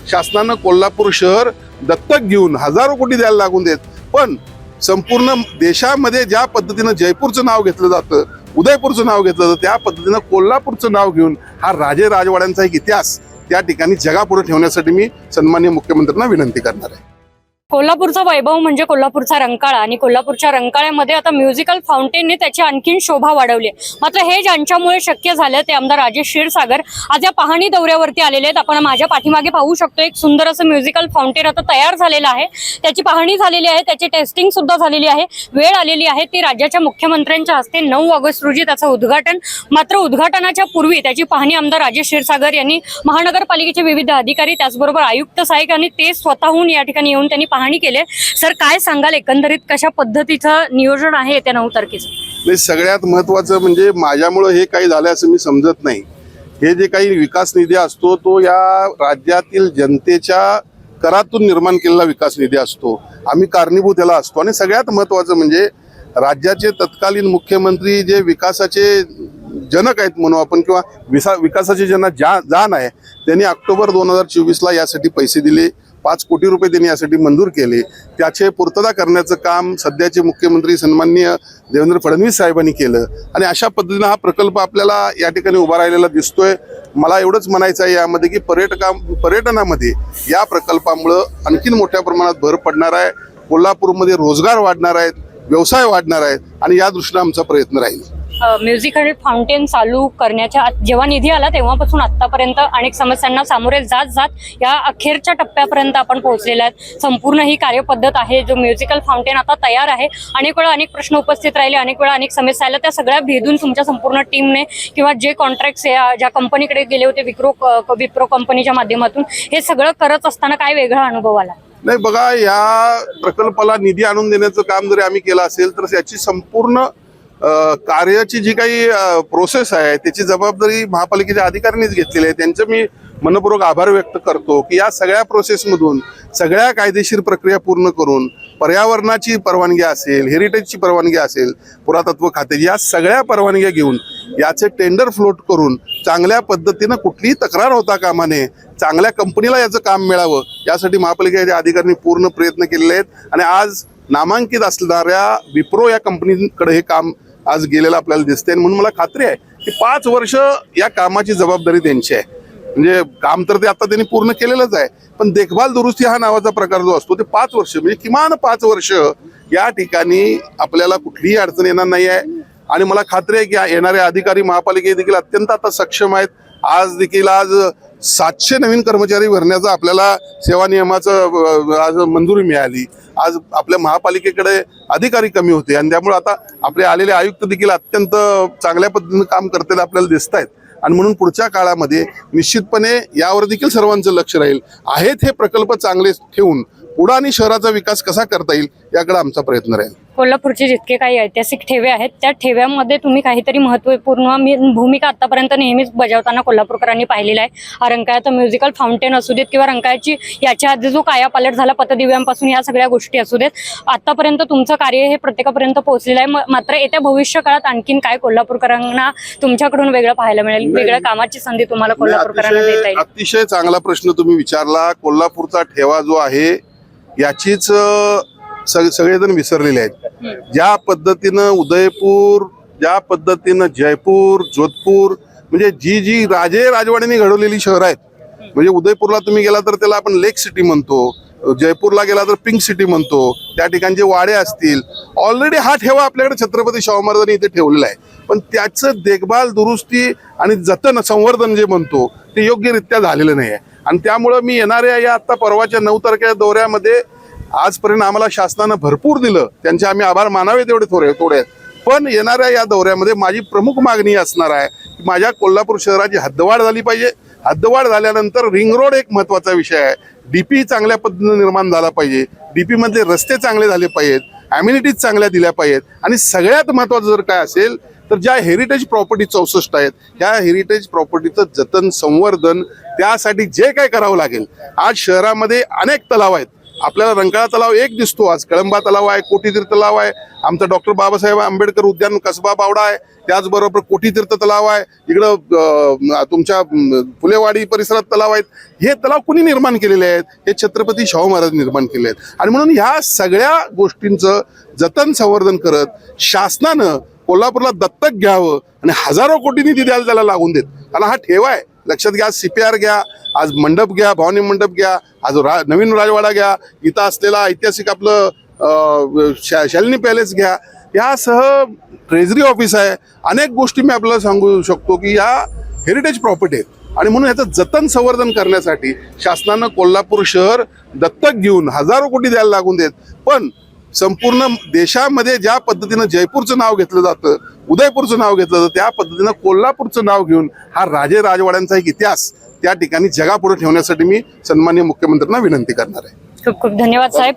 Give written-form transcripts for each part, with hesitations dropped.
शासनानं कोल्हापूर शहर दत्तक घेऊन हजारो कोटी द्यायला लागून देत, पण संपूर्ण देशामध्ये ज्या पद्धतीनं जयपूरचं नाव घेतलं जातं, उदयपूरचं नाव घेतलं जातं, त्या पद्धतीनं कोल्हापूरचं नाव घेऊन हा राजे राजवाड्यांचा एक इतिहास त्या ठिकाणी जगापुढे ठेवण्यासाठी मी सन्माननीय मुख्यमंत्र्यांना विनंती करणार आहे. कोल्हापूरचा वैभव म्हणजे कोल्हापूरचा रंकाळा आणि कोल्हापूरच्या रंकाळ्यामध्ये आता म्युझिकल फाउंटेनने त्याची आणखीन शोभा वाढवली. मात्र हे ज्यांच्यामुळे शक्य झालं ते आमदार राजेश क्षीरसागर आज या पाहणी दौऱ्यावरती आलेले आहेत. आपण माझ्या पाठीमागे पाहू शकतो एक सुंदर असं म्युझिकल फाउंटेन आता तयार झालेलं आहे. त्याची पाहणी झालेली आहे, त्याची टेस्टिंग सुद्धा झालेली आहे. वेळ आलेली आहे ती राज्याच्या मुख्यमंत्र्यांच्या हस्ते 9 ऑगस्ट रोजी त्याचं उद्घाटन. मात्र उद्घाटनाच्या पूर्वी त्याची पाहणी आमदार राजेश क्षीरसागर यांनी महानगरपालिकेचे विविध अधिकारी त्याचबरोबर आयुक्त सहाय्यक आणि ते स्वतःहून या ठिकाणी येऊन त्यांनी पाहणी केली. सर, काय सांगाल एकंदरीत कशा पद्धतीचं नियोजन आहे येत्या 9 तारखेचं? सगळ्यात महत्वाचं म्हणजे माझ्यामुळे हे काही झालं असं मी समजत नाही. हे जे काही विकास निधी असतो तो या राज्यातील जनतेच्या करातून निर्माण केलेला विकास निधी असतो. आम्ही कारणीभूत याला असतो. आणि सगळ्यात महत्वाचं म्हणजे राज्याचे तत्कालीन मुख्यमंत्री जे विकासाचे जनक आहेत म्हणू आपण, किंवा विकासाचे ज्यांना जाण आहे, त्यांनी ऑक्टोबर 2024ला यासाठी पैसे दिले. 5 कोटी रुपये त्यांनी यासाठी मंजूर केले. त्याचे पूर्तता करण्याचं काम सध्याचे मुख्यमंत्री सन्माननीय देवेंद्र फडणवीस साहेबांनी केलं. आणि अशा पद्धतीनं हा प्रकल्प आपल्याला या ठिकाणी उभा राहिलेला दिसतोय. मला एवढंच म्हणायचं आहे यामध्ये की पर्यटनामध्ये या प्रकल्पामुळं आणखीन मोठ्या प्रमाणात भर पडणार आहे. कोल्हापूरमध्ये रोजगार वाढणार आहेत, व्यवसाय वाढणार आहेत आणि या दृष्टीने आमचा प्रयत्न राहील. म्युझिकल फाउंटेन चालू करण्याच्या जेव्हा निधी आला तेव्हापासून आतापर्यंत अनेक समस्यांना सामोरे जात या अखेरच्या टप्प्यापर्यंत आपण पोहोचलेला आहे. संपूर्ण ही कार्यपद्धत आहे. जो म्युझिकल फाउंटेन आता तयार आहे. अनेक वेळा अनेक प्रश्न उपस्थित राहिले, अनेक वेळा अनेक समस्या आल्या. त्या सगळ्या भेदून तुमच्या संपूर्ण टीमने किंवा जे कॉन्ट्रॅक्ट्स ज्या कंपनीकडे गेले होते विप्रो कंपनीच्या माध्यमातून हे सगळं करत असताना काय वेगळा अनुभव आला? नाही बघा, या प्रकल्पाला निधी आणून देण्याचं काम जरी आम्ही केलं असेल तर याची संपूर्ण कार्याची जी काही प्रोसेस आहे त्याची जबाबदारी महापालिकेच्या अधिकाऱ्यांनीच घेतलेली आहे. त्यांचं मी मनपूर्वक आभार व्यक्त करतो की या सगळ्या प्रोसेसमधून सगळ्या कायदेशीर प्रक्रिया पूर्ण करून पर्यावरणाची परवानगी असेल, हेरिटेजची परवानगी असेल, पुरातत्व खात्याची, या सगळ्या परवानग्या घेऊन याचे टेंडर फ्लोट करून चांगल्या पद्धतीनं कुठलीही तक्रार होता कामा नये, चांगल्या कंपनीला याचं काम मिळावं यासाठी महापालिकेच्या अधिकाऱ्यांनी पूर्ण प्रयत्न केलेले आहेत. आणि आज नामांकित असणाऱ्या विप्रो या कंपनीकडे हे काम आज गेलेलं आपल्याला दिसतंय. म्हणून मला खात्री आहे की 5 वर्ष या कामाची जबाबदारी त्यांची आहे. म्हणजे काम तर ते आता त्यांनी पूर्ण केलेलंच आहे, पण देखभाल दुरुस्ती हा नावाचा प्रकार जो असतो ते 5 वर्ष, म्हणजे किमान 5 वर्ष या ठिकाणी आपल्याला कुठलीही अडचण येणार नाही आहे. आणि मला खात्री आहे की येणारे अधिकारी महापालिके देखील अत्यंत आता सक्षम आहेत. आज 700 नवीन कर्मचारी भरण्याचा आपल्याला सेवा नियमाचं आज मंजुरी मिळाली. आज आपल्या महापालिकेकडे अधिकारी कमी होते आणि त्यामुळे आता आपले आलेले आयुक्त देखील अत्यंत चांगल्या पद्धतीने काम करताना आपल्याला दिसत आहेत. आणि म्हणून पुढच्या काळामध्ये निश्चितपणे यावर देखील सर्वांचं लक्ष राहील. आहेत हे प्रकल्प चांगले ठेवून पुढे आणि शहराचा विकास कसा करता येईल याकडे आमचा प्रयत्न राहील. कोल्हापूरचे जितके काही ऐतिहासिक ठेवे आहेत त्या ठेव्यामध्ये तुम्ही काहीतरी महत्त्वपूर्ण भूमिका आतापर्यंत नेहमीच बजावताना कोल्हापूरकरांनी पाहिलेला आहे. रंकाळ्याचं म्युझिकल फाउंटेन असू देत किंवा रंकाळ्याची याच्या आधी जो कायापालट झाला पतदिव्यांपासून या सगळ्या गोष्टी असू देत, आतापर्यंत तुमचं कार्य हे प्रत्येकापर्यंत पोहोचलेलं आहे. मात्र येत्या भविष्य काळात आणखीन काय कोल्हापूरकरांना तुमच्याकडून वेगळं पाहायला मिळेल, वेगळ्या कामाची संधी तुम्हाला कोल्हापूरकरांना देता येईल? अतिशय चांगला प्रश्न तुम्ही विचारला. कोल्हापूरचा ठेवा जो आहे याचीच सगळेजण विसरलेले आहेत. ज्या पद्धतीनं उदयपूर, ज्या पद्धतीनं जयपूर, जोधपूर, म्हणजे जी राजे राजवाड्यांनी घडवलेली शहर आहेत. म्हणजे उदयपूरला तुम्ही गेला तर त्याला आपण लेक सिटी म्हणतो, जयपूरला गेला तर पिंक सिटी म्हणतो, त्या ठिकाणचे वाडे असतील. ऑलरेडी हा ठेवा आपल्याकडे छत्रपती शाहू महाराजांनी इथे ठेवलेला आहे, पण त्याचं देखभाल दुरुस्ती आणि जतन संवर्धन जे म्हणतो ते योग्यरित्या झालेलं नाही आहे. आणि त्यामुळं मी येणाऱ्या या आता परवाच्या 9 तारखेच्या दौऱ्यामध्ये आजपर्यंत आम्हाला शासनानं भरपूर दिलं, त्यांचे आम्ही आभार मानावे तेवढे थोडे आहेत. पण येणाऱ्या या दौऱ्यामध्ये माझी प्रमुख मागणी असणार आहे की माझ्या कोल्हापूर शहराची हद्दवाढ झाली पाहिजे. हद्दवाढ झाल्यानंतर रिंग रोड एक महत्त्वाचा विषय आहे. डीपी चांगल्या पद्धतीने निर्माण झाला पाहिजे, डीपी मधले रस्ते चांगले झाले पाहिजेत, ॲम्युनिटीज चांगल्या दिल्या पाहिजेत. आणि सगळ्यात महत्त्वाचं जर काय असेल तर ज्या हेरिटेज प्रॉपर्टी 64 आहेत ह्या हेरिटेज प्रॉपर्टीचं जतन संवर्धन त्यासाठी जे काय करावं लागेल. आज शहरामध्ये अनेक तलाव आहेत, आपल्याला रंकाळा तलाव एक दिसतो, आज कळंबा तलाव आहे, कोटीतीर्थ तलाव आहे, आमचा डॉक्टर बाबासाहेब आंबेडकर उद्यान कसबा बावडा आहे, त्याचबरोबर कोटीतीर्थ तलाव आहे, इकडं तुमच्या फुलेवाडी परिसरात तलाव आहेत. हे तलाव कुणी निर्माण केलेले आहेत? हे छत्रपती शाहू महाराज निर्माण केले आहेत. आणि म्हणून ह्या सगळ्या गोष्टींचं जतन संवर्धन करत शासनानं कोल्हापूरला दत्तक घ्यावं आणि हजारो कोटी निधी द्यायला त्याला लागून देत. कारण हा ठेवा आहे, लक्षात घ्या. CPR घ्या, आज मंडप घ्या, भवानी मंडप घ्या, आज नवीन राजवाडा घ्या, इथं असलेला ऐतिहासिक आपलं शालिनी पॅलेस घ्या, यासह ट्रेझरी ऑफिस आहे. अनेक गोष्टी मी आपल्याला सांगू शकतो की या हेरिटेज प्रॉपर्टी आहेत. आणि म्हणून याचं जतन संवर्धन करण्यासाठी शासनानं कोल्हापूर शहर दत्तक घेऊन हजारो कोटी द्यायला लागून देत. पण संपूर्ण देशामध्ये ज्या पद्धतीनं जयपूरचं नाव घेतलं जातं, उदयपूरचं नाव घेतलं जातं, त्या पद्धतीनं कोल्हापूरचं नाव घेऊन हा राजे राजवाड्यांचा एक इतिहास त्या ठिकाणी जगापुढे ठेवण्यासाठी मी सन्माननीय मुख्यमंत्र्यांना विनंती करणार आहे. खूप खूप धन्यवाद साहेब.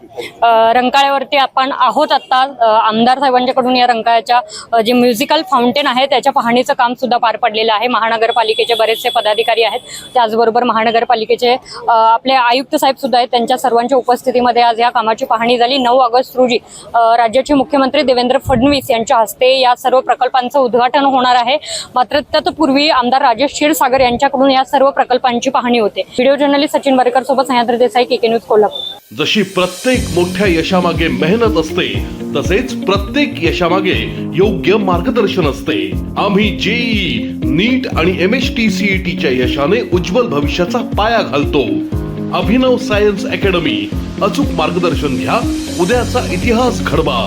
रंकाळ्यावरती आपण आहोत आता. आमदार साहेबांच्याकडून या रंकाळ्याच्या जे म्युझिकल फाउंटेन आहे त्याच्या पाहणीचं काम सुद्धा पार पडलेलं आहे. महानगरपालिकेचे बरेचसे पदाधिकारी आहेत, त्याचबरोबर महानगरपालिकेचे आपले आयुक्त साहेब सुद्धा आहेत. त्यांच्या सर्वांच्या उपस्थितीमध्ये आज या कामाची पाहणी झाली. 9 ऑगस्ट रोजी राज्याचे मुख्यमंत्री देवेंद्र फडणवीस यांच्या हस्ते या सर्व प्रकल्पांचं उद्घाटन होणार आहे. मात्र तत्पूर्वी आमदार राजेश क्षीरसागर यांच्याकडून या सर्व प्रकल्पांची पाहणी होते. व्हिडिओ जर्नलिस्ट सचिन बरेकर सोबत सह्याद्री देसाई, KK न्यूज, कोल्हापूर. जशी प्रत्येक मोठ्या यशामागे मेहनत असते, तसेच प्रत्येक यशामागे योग्य मार्गदर्शन असते. आम्ही JEE, नीट आणि MHTCETच्या यशाने उज्ज्वल भविष्याचा पाया घालतो. अभिनव सायन्स अकॅडमी, अचूक मार्गदर्शन घ्या, उद्याचा इतिहास घडवा.